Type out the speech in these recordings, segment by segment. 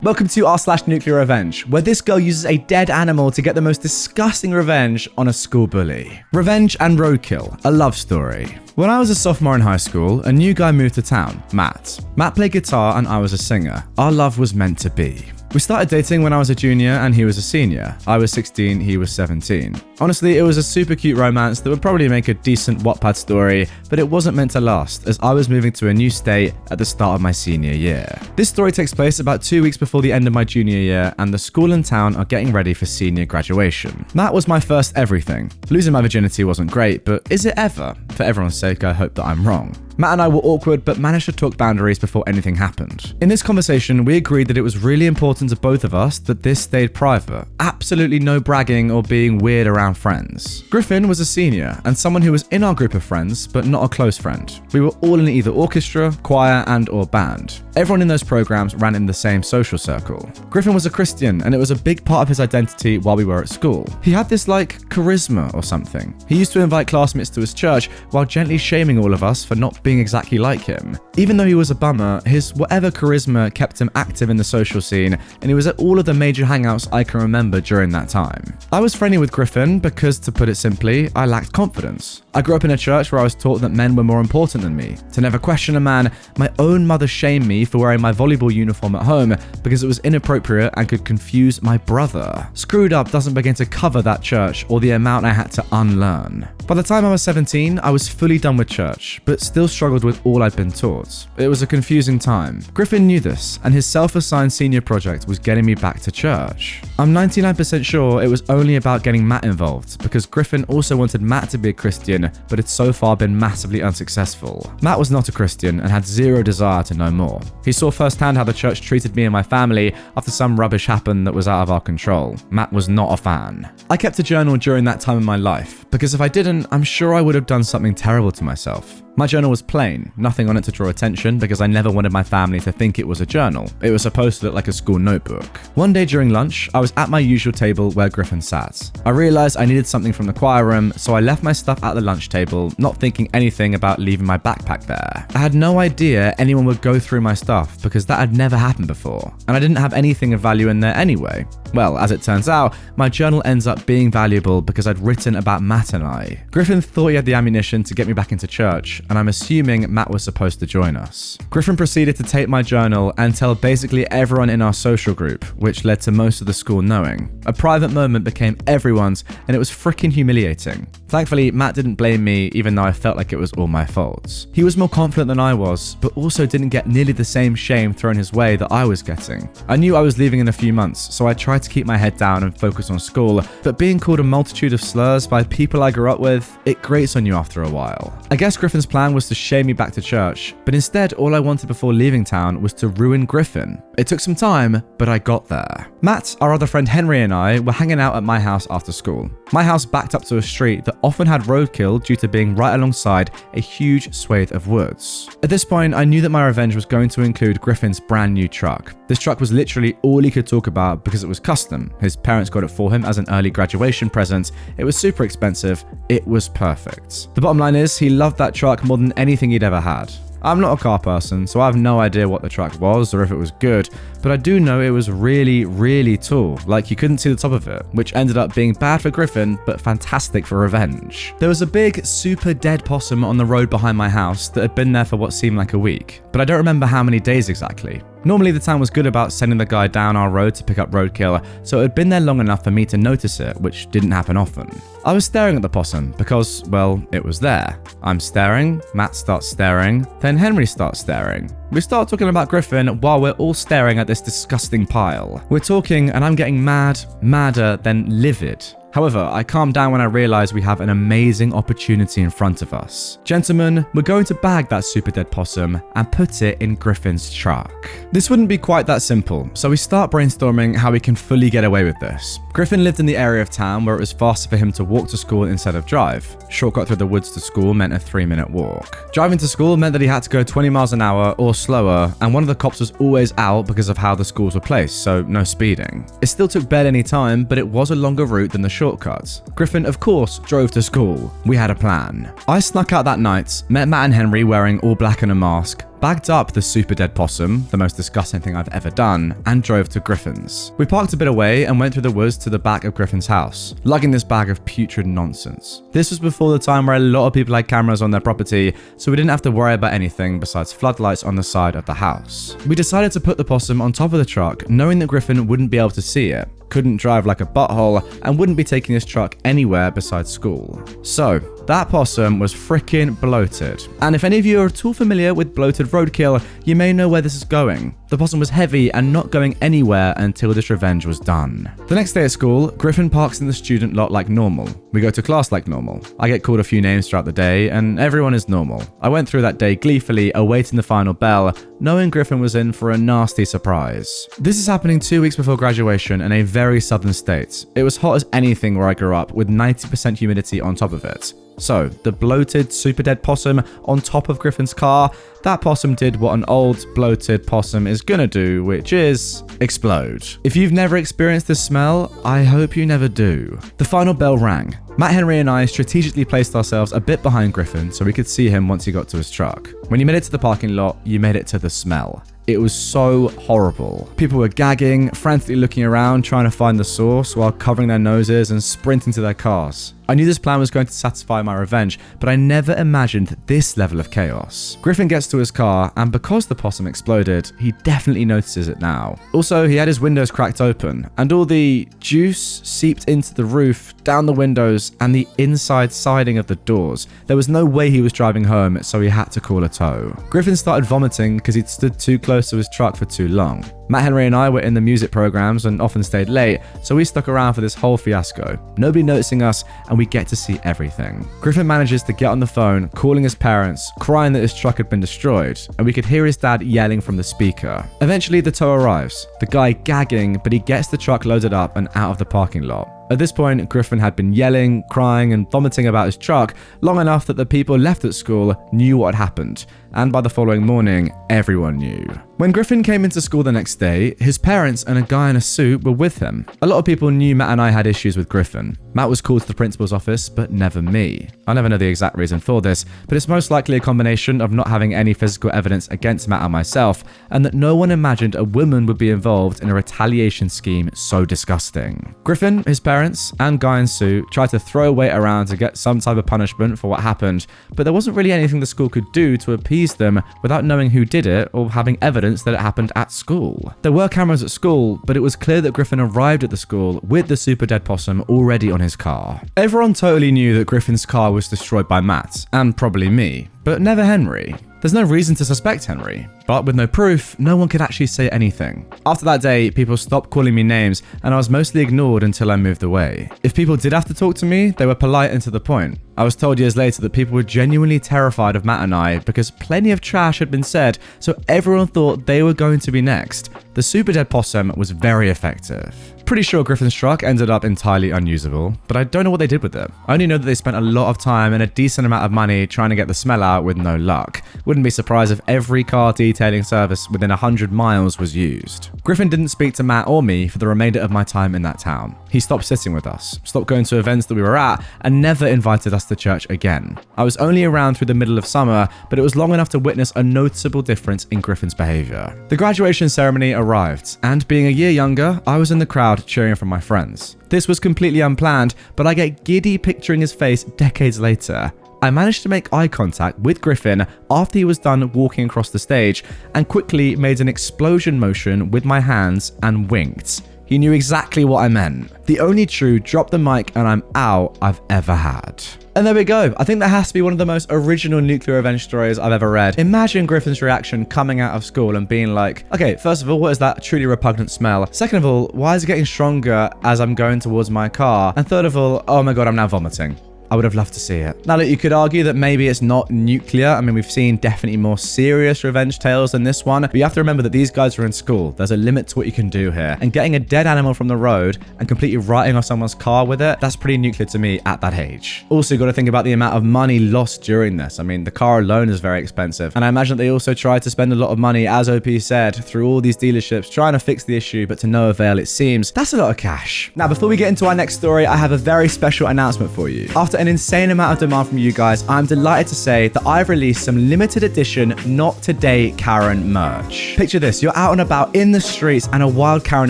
Welcome to r/NuclearRevenge, where this girl uses a dead animal to get the most disgusting revenge on a school bully. Revenge and roadkill, a love story. When I was a sophomore in high school, a new guy moved to town, Matt. Matt played guitar and I was a singer. Our love was meant to be. We started dating when I was a junior and he was a senior. I was 16, he was 17. Honestly, it was a super cute romance that would probably make a decent Wattpad story, but it wasn't meant to last as I was moving to a new state at the start of my senior year. This story takes place about 2 weeks before the end of my junior year and the school and town are getting ready for senior graduation. Matt was my first everything. Losing my virginity wasn't great, but is it ever? For everyone's sake, I hope that I'm wrong. Matt and I were awkward but managed to talk boundaries before anything happened. In this conversation, we agreed that it was really important to both of us that this stayed private. Absolutely no bragging or being weird around friends. Griffin was a senior and someone who was in our group of friends but not a close friend. We were all in either orchestra, choir and/or band. Everyone in those programs ran in the same social circle. Griffin was a Christian and it was a big part of his identity while we were at school. He had this charisma or something. He used to invite classmates to his church while gently shaming all of us for not being exactly like him. Even though he was a bummer, his whatever charisma kept him active in the social scene and he was at all of the major hangouts I can remember during that time. I was friendly with Griffin because, to put it simply, I lacked confidence. I grew up in a church where I was taught that men were more important than me, to never question a man. My own mother shamed me for wearing my volleyball uniform at home because it was inappropriate and could confuse my brother. Screwed up doesn't begin to cover that church or the amount I had to unlearn. By the time I was 17, I was fully done with church, but still struggled with all I'd been taught. It was a confusing time. Griffin knew this, and his self-assigned senior project was getting me back to church. I'm 99% sure it was only about getting Matt involved, because Griffin also wanted Matt to be a Christian, but had so far been massively unsuccessful. Matt was not a Christian and had zero desire to know more. He saw firsthand how the church treated me and my family after some rubbish happened that was out of our control. Matt was not a fan. I kept a journal during that time in my life, because if I didn't, I'm sure I would have done something terrible to myself. My journal was plain, nothing on it to draw attention because I never wanted my family to think it was a journal. It was supposed to look like a school notebook. One day during lunch, I was at my usual table where Griffin sat. I realized I needed something from the choir room, so I left my stuff at the lunch table, not thinking anything about leaving my backpack there. I had no idea anyone would go through my stuff because that had never happened before, and I didn't have anything of value in there anyway. Well, as it turns out, my journal ends up being valuable because I'd written about Matt and I. Griffin thought he had the ammunition to get me back into church, and I'm assuming Matt was supposed to join us. Griffin proceeded to take my journal and tell basically everyone in our social group, which led to most of the school knowing. A private moment became everyone's, and it was freaking humiliating. Thankfully, Matt didn't blame me, even though I felt like it was all my fault. He was more confident than I was, but also didn't get nearly the same shame thrown his way that I was getting. I knew I was leaving in a few months, so I tried to keep my head down and focus on school, but being called a multitude of slurs by people I grew up with, it grates on you after a while. I guess Griffin's plan was to shame me back to church, but instead all I wanted before leaving town was to ruin Griffin. It took some time, but I got there. Matt, our other friend Henry and I were hanging out at my house after school. My house backed up to a street that often had roadkill due to being right alongside a huge swathe of woods. At this point, I knew that my revenge was going to include Griffin's brand new truck. This truck was literally all he could talk about because it was custom. His parents got it for him as an early graduation present. It was super expensive. It was perfect. The bottom line is, he loved that truck more than anything he'd ever had. I'm not a car person, so I have no idea what the truck was or if it was good, but I do know it was really, really tall, like you couldn't see the top of it, which ended up being bad for Griffin, but fantastic for revenge. There was a big, super dead possum on the road behind my house that had been there for what seemed like a week, but I don't remember how many days exactly. Normally the town was good about sending the guy down our road to pick up roadkill, so it had been there long enough for me to notice it, which didn't happen often. I was staring at the possum because, well, it was there. I'm staring, Matt starts staring, then Henry starts staring. We start talking about Griffin while we're all staring at this disgusting pile. We're talking and I'm getting mad, madder, then livid. However, I calm down when I realize we have an amazing opportunity in front of us. Gentlemen, we're going to bag that super dead possum and put it in Griffin's truck. This wouldn't be quite that simple, so we start brainstorming how we can fully get away with this. Griffin lived in the area of town where it was faster for him to walk to school instead of drive. Shortcut through the woods to school meant a 3-minute walk. Driving to school meant that he had to go 20 miles an hour or slower, and one of the cops was always out because of how the schools were placed, so no speeding. It still took barely any time, but it was a longer route than the shortcuts. Griffin, of course, drove to school. We had a plan. I snuck out that night, met Matt and Henry wearing all black and a mask, bagged up the super dead possum, the most disgusting thing I've ever done, and drove to Griffin's. We parked a bit away and went through the woods to the back of Griffin's house, lugging this bag of putrid nonsense. This was before the time where a lot of people had cameras on their property, so we didn't have to worry about anything besides floodlights on the side of the house. We decided to put the possum on top of the truck, knowing that Griffin wouldn't be able to see it, couldn't drive like a butthole, and wouldn't be taking his truck anywhere besides school. So, that possum was freaking bloated. And if any of you are at all familiar with bloated roadkill, you may know where this is going. The possum was heavy and not going anywhere until this revenge was done. The next day at school, Griffin parks in the student lot like normal. We go to class like normal. I get called a few names throughout the day, and everyone is normal. I went through that day gleefully, awaiting the final bell, knowing Griffin was in for a nasty surprise. This is happening 2 weeks before graduation in a very southern state. It was hot as anything where I grew up, with 90% humidity on top of it. So, the bloated, super dead possum on top of Griffin's car, that possum did what an old, bloated possum is gonna do, which is explode. If you've never experienced this smell, I hope you never do. The final bell rang. Matt Henry and I strategically placed ourselves a bit behind Griffin so we could see him once he got to his truck. When you made it to the parking lot, you made it to the smell. It was so horrible. People were gagging, frantically looking around, trying to find the source while covering their noses and sprinting to their cars. I knew this plan was going to satisfy my revenge, but I never imagined this level of chaos. Griffin gets to his car, and because the possum exploded, he definitely notices it now. Also, he had his windows cracked open, and all the juice seeped into the roof, down the windows, and the inside siding of the doors. There was no way he was driving home, so he had to call a tow. Griffin started vomiting because he'd stood too close to his truck for too long. Matt Henry and I were in the music programs and often stayed late, so we stuck around for this whole fiasco. Nobody noticing us, and we get to see everything. Griffin manages to get on the phone, calling his parents, crying that his truck had been destroyed, and we could hear his dad yelling from the speaker. Eventually, the tow arrives, the guy gagging, but he gets the truck loaded up and out of the parking lot. At this point, Griffin had been yelling, crying, and vomiting about his truck long enough that the people left at school knew what had happened, and by the following morning, everyone knew. When Griffin came into school the next day, his parents and a guy in a suit were with him. A lot of people knew Matt and I had issues with Griffin. Matt was called to the principal's office, but never me. I'll never know the exact reason for this, but it's most likely a combination of not having any physical evidence against Matt and myself, and that no one imagined a woman would be involved in a retaliation scheme so disgusting. Griffin, his parents, and guy in suit tried to throw weight around to get some type of punishment for what happened, but there wasn't really anything the school could do to appease them without knowing who did it or having evidence that it happened at school. There were cameras at school, but it was clear that Griffin arrived at the school with the super dead possum already on his car. Everyone totally knew that Griffin's car was destroyed by Matt, and probably me, but never Henry. There's no reason to suspect Henry, but with no proof, no one could actually say anything. After that day, people stopped calling me names, and I was mostly ignored until I moved away. If people did have to talk to me, they were polite and to the point. I was told years later that people were genuinely terrified of Matt and I because plenty of trash had been said, so everyone thought they were going to be next. The super dead possum was very effective. Pretty sure Griffin's truck ended up entirely unusable, but I don't know what they did with it. I only know that they spent a lot of time and a decent amount of money trying to get the smell out with no luck. Wouldn't be surprised if every car detailing service within 100 miles was used. Griffin didn't speak to Matt or me for the remainder of my time in that town. He stopped sitting with us, stopped going to events that we were at, and never invited us to church again. I was only around through the middle of summer, but it was long enough to witness a noticeable difference in Griffin's behavior. The graduation ceremony arrived, and being a year younger, I was in the crowd cheering for my friends. This was completely unplanned, but I get giddy picturing his face decades later. I managed to make eye contact with Griffin after he was done walking across the stage and quickly made an explosion motion with my hands and winked. He knew exactly what I meant. The only true drop the mic and I'm out I've ever had. And there we go. I think that has to be one of the most original nuclear revenge stories I've ever read. Imagine Griffin's reaction coming out of school and being like, okay, first of all, what is that truly repugnant smell? Second of all, why is it getting stronger as I'm going towards my car? And third of all, oh my God, I'm now vomiting. I would have loved to see it. Now, look, you could argue that maybe it's not nuclear. I mean, we've seen definitely more serious revenge tales than this one, but you have to remember that these guys are in school. There's a limit to what you can do here. And getting a dead animal from the road and completely writing off someone's car with it, that's pretty nuclear to me at that age. Also, you got to think about the amount of money lost during this. I mean, the car alone is very expensive. And I imagine they also tried to spend a lot of money, as OP said, through all these dealerships trying to fix the issue, but to no avail, it seems. That's a lot of cash. Now, before we get into our next story, I have a very special announcement for you. After an insane amount of demand from you guys, I'm delighted to say that I've released some limited edition Not Today Karen merch. Picture this, you're out and about in the streets and a wild Karen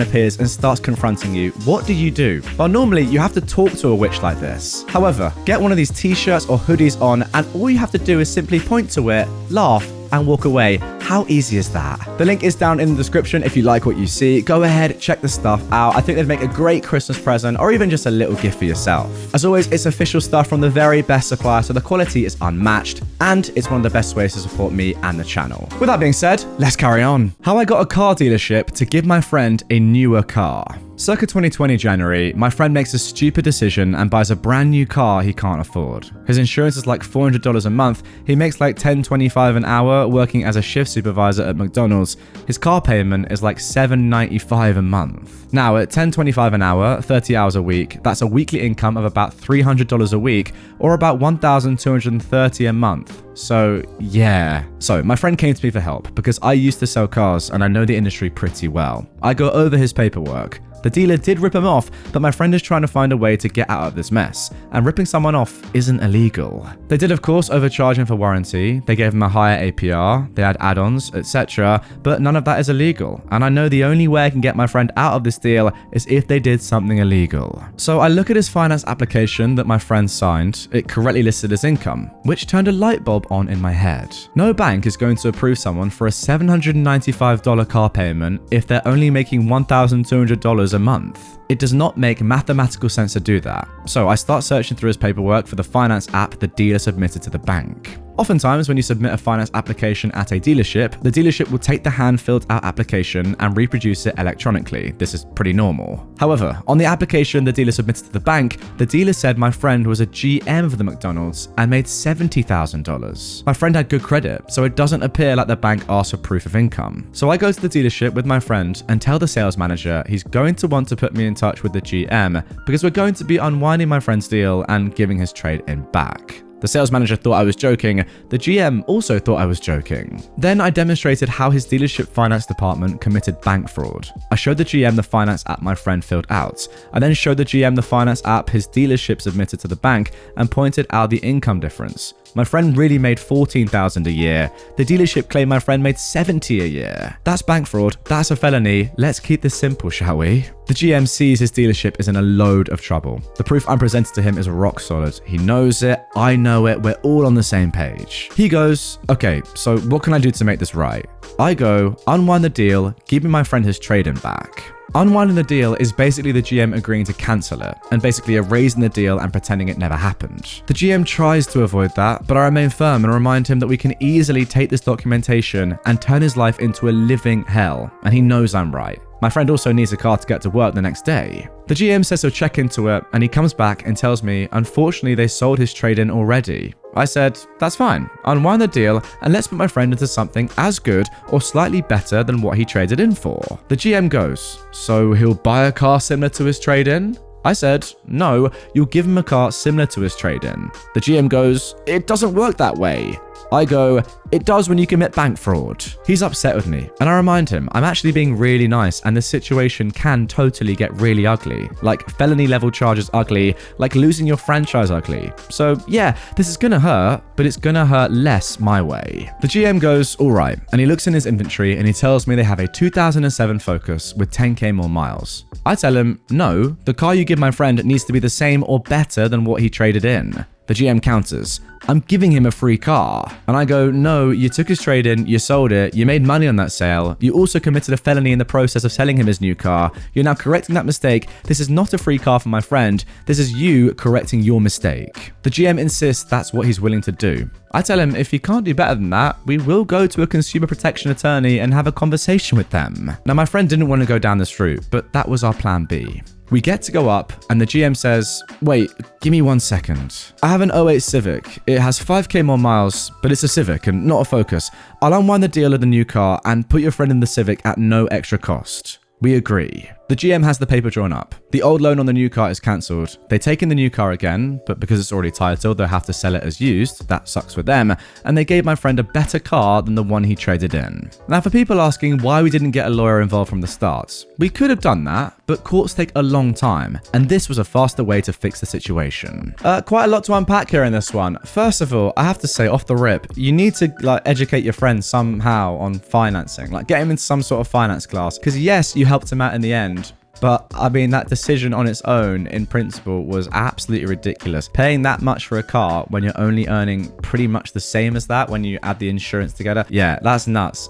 appears and starts confronting you. What do? Well, normally you have to talk to a witch like this. However, get one of these t-shirts or hoodies on and all you have to do is simply point to it, laugh, and walk away. How easy is that? The link is down in the description if you like what you see. Go ahead, check the stuff out. I think they'd make a great Christmas present or even just a little gift for yourself. As always, it's official stuff from the very best supplier, so the quality is unmatched and it's one of the best ways to support me and the channel. With that being said, let's carry on. How I got a car dealership to give my friend a newer car. Circa 2020 January, my friend makes a stupid decision and buys a brand new car he can't afford. His insurance is like $400 a month, he makes like $10.25 an hour working as a shift supervisor at McDonald's. His car payment is like $7.95 a month. Now at $10.25 an hour, 30 hours a week, that's a weekly income of about $300 a week or about $1,230 a month. So yeah. So my friend came to me for help because I used to sell cars and I know the industry pretty well. I go over his paperwork. The dealer did rip him off, but my friend is trying to find a way to get out of this mess, and ripping someone off isn't illegal. They did of course overcharge him for warranty, they gave him a higher APR, they had add-ons, etc., but none of that is illegal, and I know the only way I can get my friend out of this deal is if they did something illegal. So I look at his finance application that my friend signed, it correctly listed his income, which turned a light bulb on in my head. No bank is going to approve someone for a $795 car payment if they're only making $1,200 a month. It does not make mathematical sense to do that. So I start searching through his paperwork for the finance app the dealer submitted to the bank. Oftentimes, when you submit a finance application at a dealership, the dealership will take the hand-filled out application and reproduce it electronically. This is pretty normal. However, on the application the dealer submitted to the bank, the dealer said my friend was a GM for the McDonald's and made $70,000. My friend had good credit, so it doesn't appear like the bank asked for proof of income. So I go to the dealership with my friend and tell the sales manager he's going to want to put me in touch with the GM because we're going to be unwinding my friend's deal and giving his trade-in back. The sales manager thought I was joking. The GM also thought I was joking. Then I demonstrated how his dealership finance department committed bank fraud. I showed the GM the finance app my friend filled out. I then showed the GM the finance app his dealership submitted to the bank and pointed out the income difference. My friend really made $14,000 a year. The dealership claimed my friend made $70,000 a year. That's bank fraud. That's a felony. Let's keep this simple, shall we? The GM sees his dealership is in a load of trouble. The proof I'm presented to him is rock solid. He knows it. I know it. We're all on the same page. He goes, okay, so what can I do to make this right? I go, unwind the deal, giving my friend his trade-in back. Unwinding the deal is basically the GM agreeing to cancel it, and basically erasing the deal and pretending it never happened. The GM tries to avoid that, but I remain firm and remind him that we can easily take this documentation and turn his life into a living hell, and he knows I'm right. My friend also needs a car to get to work the next day. The GM says he'll check into it, and he comes back and tells me, unfortunately, they sold his trade-in already. I said, that's fine, unwind the deal, and let's put my friend into something as good or slightly better than what he traded in for. The GM goes, so he'll buy a car similar to his trade-in? I said, no, you'll give him a car similar to his trade-in. The GM goes, it doesn't work that way. I go, it does when you commit bank fraud. He's upset with me, and I remind him I'm actually being really nice and the situation can totally get really ugly. Like felony level charges ugly, like losing your franchise ugly. So yeah, this is gonna hurt, but it's gonna hurt less my way. The GM goes, all right, and he looks in his inventory and he tells me they have a 2007 Focus with 10k more miles. I tell him, no, the car you give my friend needs to be the same or better than what he traded in. The GM counters, I'm giving him a free car. And I go, no, you took his trade-in, you sold it, you made money on that sale, you also committed a felony in the process of selling him his new car, you're now correcting that mistake, this is not a free car for my friend, this is you correcting your mistake. The GM insists that's what he's willing to do. I tell him if he can't do better than that, we will go to a consumer protection attorney and have a conversation with them. Now my friend didn't want to go down this route, but that was our plan B. We get to go up and the GM says, wait, give me 1 second. I have an 08 Civic. It has 5k more miles, but it's a Civic and not a Focus. I'll unwind the deal of the new car and put your friend in the Civic at no extra cost. We agree. The GM has the paper drawn up. The old loan on the new car is cancelled. They take in the new car again, but because it's already titled, they'll have to sell it as used. That sucks for them. And they gave my friend a better car than the one he traded in. Now, for people asking why we didn't get a lawyer involved from the start, we could have done that, but courts take a long time, and this was a faster way to fix the situation. Quite a lot to unpack here in this one. First of all, I have to say off the rip, you need to educate your friend somehow on financing. Get him into some sort of finance class, because yes, you helped him out in the end. But, I mean, that decision on its own, in principle, was absolutely ridiculous. Paying that much for a car when you're only earning pretty much the same as that when you add the insurance together. Yeah, that's nuts.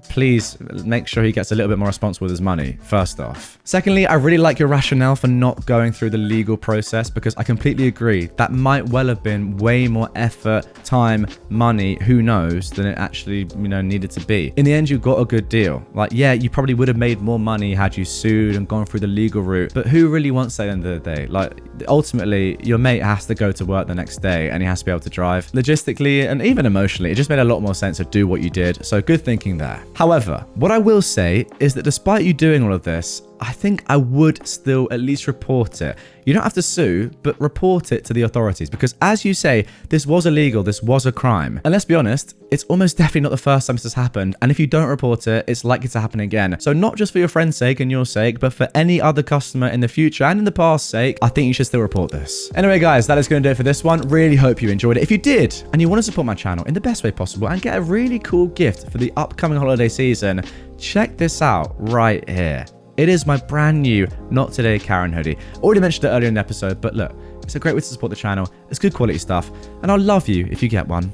Please make sure he gets a little bit more responsible with his money, first off. Secondly, I really like your rationale for not going through the legal process, because I completely agree. That might well have been way more effort, time, money, who knows, than it actually, needed to be. In the end, you got a good deal. Yeah, you probably would have made more money had you sued and gone through the legal route, but who really wants that at the end of the day? Ultimately, your mate has to go to work the next day and he has to be able to drive. Logistically and even emotionally, it just made a lot more sense to do what you did, so good thinking there. However, what I will say is that despite you doing all of this, I think I would still at least report it. You don't have to sue, but report it to the authorities, because as you say, this was illegal, this was a crime. And let's be honest, it's almost definitely not the first time this has happened, and if you don't report it, it's likely to happen again. So not just for your friend's sake and your sake, but for any other customer in the future and in the past sake, I think you should still report this. Anyway guys, that is going to do it for this one. Really hope you enjoyed it. If you did, and you want to support my channel in the best way possible and get a really cool gift for the upcoming holiday season, check this out right here. It is my brand new Not Today Karen hoodie. Already mentioned it earlier in the episode, but look, it's a great way to support the channel. It's good quality stuff, and I'll love you if you get one.